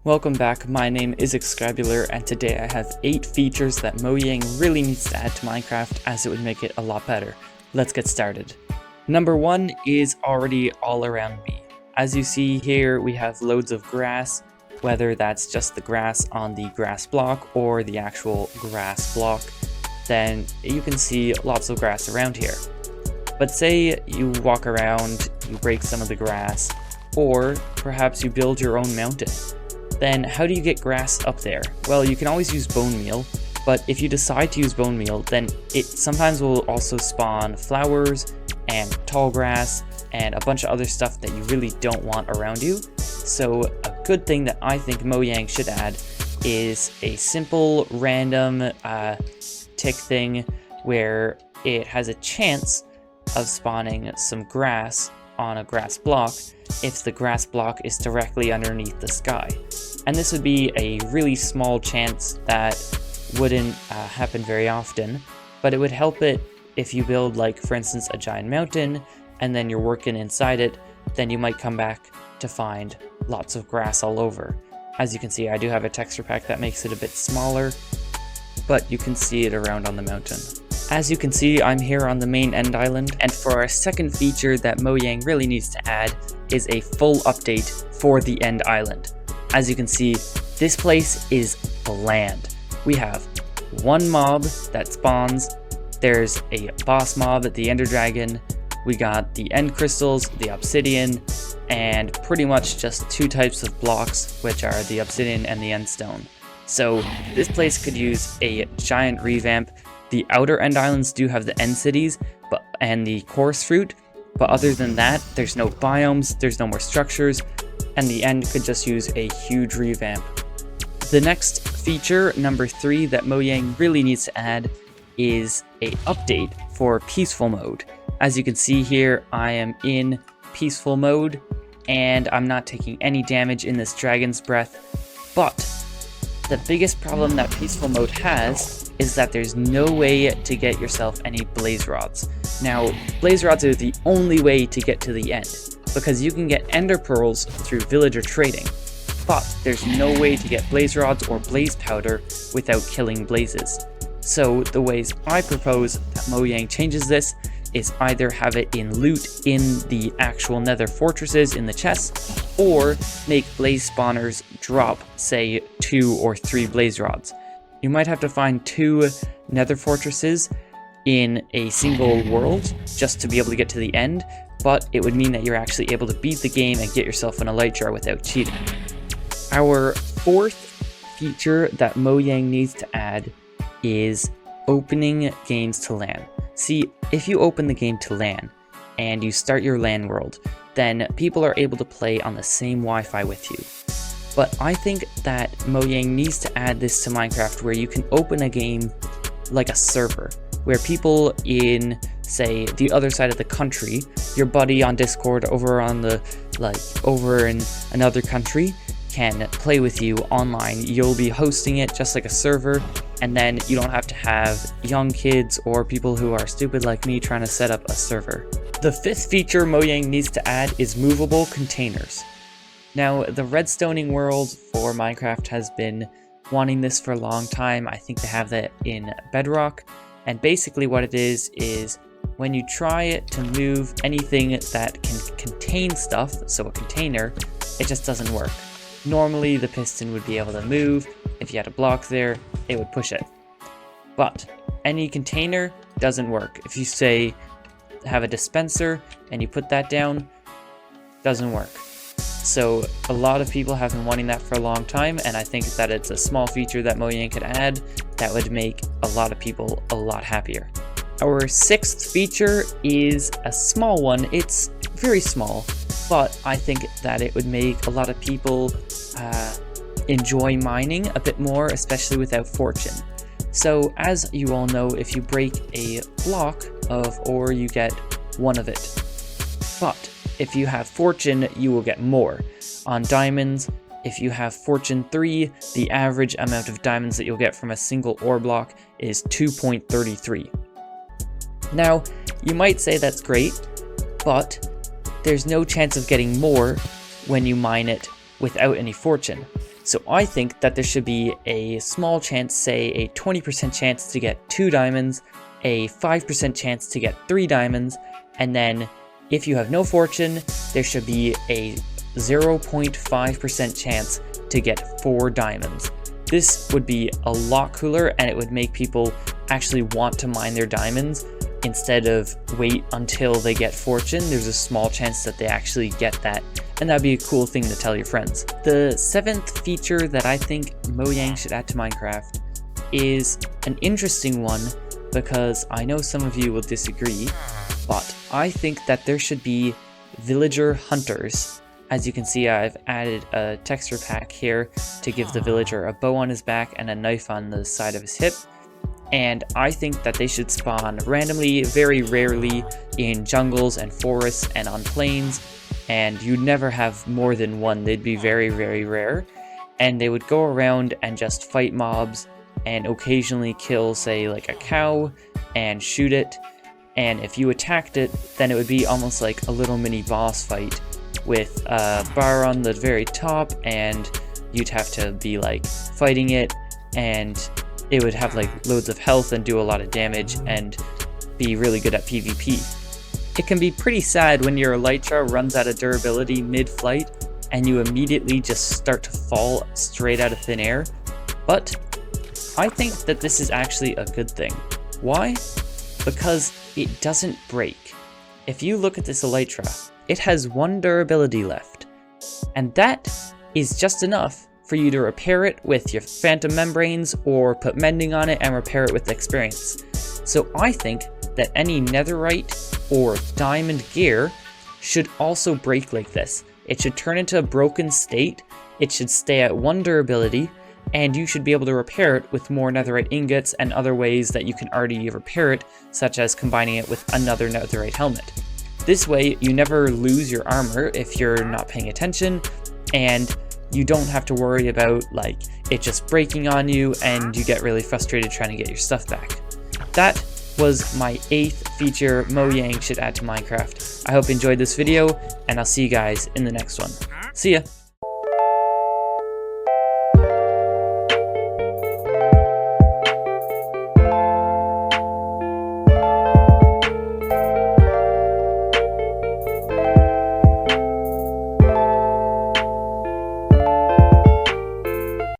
Welcome back, my name is Excrabular, and today I have 8 features that Mojang really needs to add to Minecraft as it would make it a lot better. Let's get started. Number 1 is already all around me. As you see here, we have loads of grass, whether that's just the grass on the grass block or the actual grass block, then you can see lots of grass around here. But say you walk around, you break some of the grass, or perhaps you build your own mountain. Then how do you get grass up there? Well, you can always use bone meal, but if you decide to use bone meal, then it sometimes will also spawn flowers and tall grass and a bunch of other stuff that you really don't want around you. So a good thing that I think Mojang should add is a simple random tick thing where it has a chance of spawning some grass on a grass block if the grass block is directly underneath the sky. And this would be a really small chance that wouldn't happen very often, but it would help it if you build, like, for instance, a giant mountain and then you're working inside it, then you might come back to find lots of grass all over. As you can see, I do have a texture pack that makes it a bit smaller, but you can see it around on the mountain. As you can see, I'm here on the main end island, and for our second feature that Mojang really needs to add is a full update for the end island. As you can see, this place is bland. We have one mob that spawns, there's a boss mob, the ender dragon, we got the end crystals, the obsidian, and pretty much just 2 types of blocks, which are the obsidian and the end stone. So this place could use a giant revamp. The outer end islands do have the end cities and the chorus fruit, but other than that, there's no biomes, there's no more structures, and the end could just use a huge revamp. The next feature, number 3, that Mojang really needs to add is a update for peaceful mode. As you can see here, I am in peaceful mode, and I'm not taking any damage in this dragon's breath, but the biggest problem that peaceful mode has is that there's no way to get yourself any blaze rods. Now, blaze rods are the only way to get to the end, because you can get ender pearls through villager trading, but there's no way to get blaze rods or blaze powder without killing blazes. So the ways I propose that Mojang changes this is either have it in loot in the actual nether fortresses in the chests, or make blaze spawners drop, say, 2 or 3 blaze rods. You might have to find 2 nether fortresses in a single world just to be able to get to the end, but it would mean that you're actually able to beat the game and get yourself an elyte jar without cheating. Our 4th feature that Mojang needs to add is opening games to LAN. See, if you open the game to LAN and you start your LAN world, then people are able to play on the same Wi-Fi with you. But I think that Mojang needs to add this to Minecraft where you can open a game like a server, where people in, say, the other side of the country, your buddy on Discord over in another country, can play with you online. You'll be hosting it just like a server, and then you don't have to have young kids or people who are stupid like me trying to set up a server. The 5th feature Mojang needs to add is movable containers. Now, the redstoning world for Minecraft has been wanting this for a long time. I think they have that in Bedrock, and basically what it is when you try to move anything that can contain stuff, so a container, it just doesn't work. Normally the piston would be able to move. If you had a block there, it would push it. But any container doesn't work. If you say have a dispenser and you put that down, doesn't work. So a lot of people have been wanting that for a long time, and I think that it's a small feature that Mojang could add that would make a lot of people a lot happier. Our 6th feature is a small one. It's very small, but I think that it would make a lot of people enjoy mining a bit more, especially without fortune. So as you all know, if you break a block of ore, you get 1 of it. But if you have fortune, you will get more. On diamonds, if you have fortune 3, the average amount of diamonds that you'll get from a single ore block is 2.33. Now, you might say that's great, but there's no chance of getting more when you mine it without any fortune. So I think that there should be a small chance, say a 20% chance to get 2 diamonds, a 5% chance to get 3 diamonds, and then if you have no fortune, there should be a 0.5% chance to get 4 diamonds. This would be a lot cooler, and it would make people actually want to mine their diamonds instead of wait until they get fortune. There's a small chance that they actually get that, and that'd be a cool thing to tell your friends. The 7th feature that I think Mojang should add to Minecraft is an interesting one, because I know some of you will disagree, but I think that there should be villager hunters. As you can see, I've added a texture pack here to give the villager a bow on his back and a knife on the side of his hip. And I think that they should spawn randomly, very rarely, in jungles and forests and on plains, and you'd never have more than one. They'd be very, very rare, and they would go around and just fight mobs and occasionally kill, say, like a cow and shoot it, and if you attacked it, then it would be almost like a little mini boss fight with a bar on the very top, and you'd have to be like fighting it, and it would have like loads of health and do a lot of damage and be really good at PvP. It can be pretty sad when your elytra runs out of durability mid-flight and you immediately just start to fall straight out of thin air, but I think that this is actually a good thing. Why? Because it doesn't break. If you look at this elytra, it has 1 durability left, and that is just enough for you to repair it with your phantom membranes or put mending on it and repair it with experience. So I think that any netherite or diamond gear should also break like this. It should turn into a broken state, it should stay at 1 durability, and you should be able to repair it with more netherite ingots and other ways that you can already repair it, such as combining it with another netherite helmet. This way, you never lose your armor if you're not paying attention, and you don't have to worry about like it just breaking on you and you get really frustrated trying to get your stuff back. That was my 8th feature Mojang should add to Minecraft. I hope you enjoyed this video, and I'll see you guys in the next one. See ya!